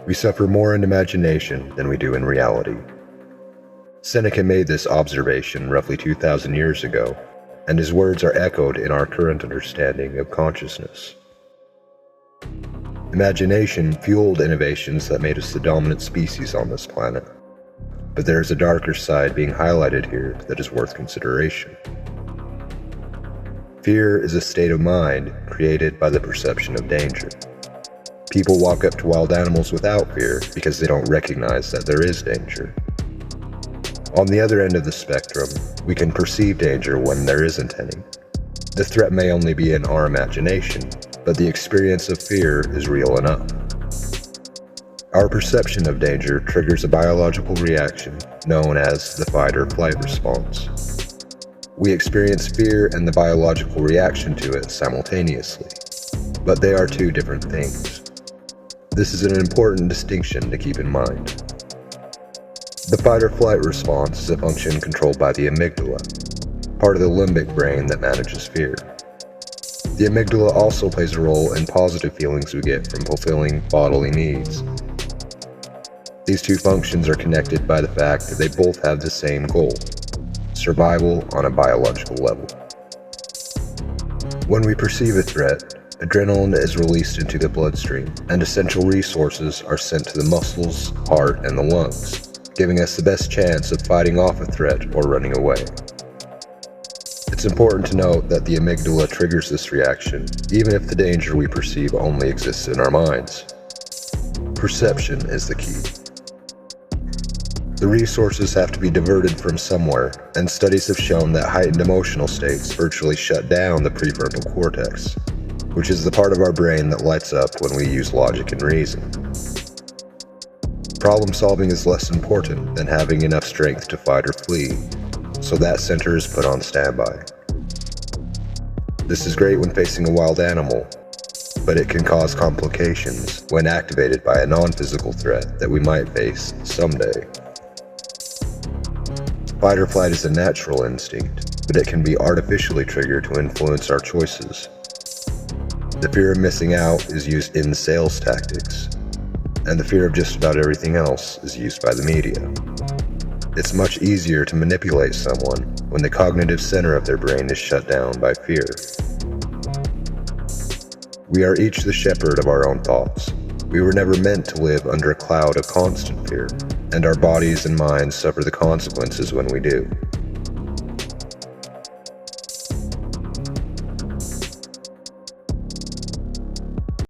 We suffer more in imagination than we do in reality. Seneca made this observation roughly 2,000 years ago, and his words are echoed in our current understanding of consciousness. Imagination fueled innovations that made us the dominant species on this planet, but there is a darker side being highlighted here that is worth consideration. Fear is a state of mind created by the perception of danger. People walk up to wild animals without fear because they don't recognize that there is danger. On the other end of the spectrum, we can perceive danger when there isn't any. The threat may only be in our imagination, but the experience of fear is real enough. Our perception of danger triggers a biological reaction known as the fight or flight response. We experience fear and the biological reaction to it simultaneously, but they are two different things. This is an important distinction to keep in mind. The fight or flight response is a function controlled by the amygdala, part of the limbic brain that manages fear. The amygdala also plays a role in positive feelings we get from fulfilling bodily needs. These two functions are connected by the fact that they both have the same goal: survival on a biological level. When we perceive a threat, adrenaline is released into the bloodstream, and essential resources are sent to the muscles, heart, and the lungs, giving us the best chance of fighting off a threat or running away. It's important to note that the amygdala triggers this reaction, even if the danger we perceive only exists in our minds. Perception is the key. The resources have to be diverted from somewhere, and studies have shown that heightened emotional states virtually shut down the prefrontal cortex, which is the part of our brain that lights up when we use logic and reason. Problem solving is less important than having enough strength to fight or flee, so that center is put on standby. This is great when facing a wild animal, but it can cause complications when activated by a non-physical threat that we might face someday. Fight or flight is a natural instinct, but it can be artificially triggered to influence our choices. The fear of missing out is used in sales tactics, and the fear of just about everything else is used by the media. It's much easier to manipulate someone when the cognitive center of their brain is shut down by fear. We are each the shepherd of our own thoughts. We were never meant to live under a cloud of constant fear, and our bodies and minds suffer the consequences when we do.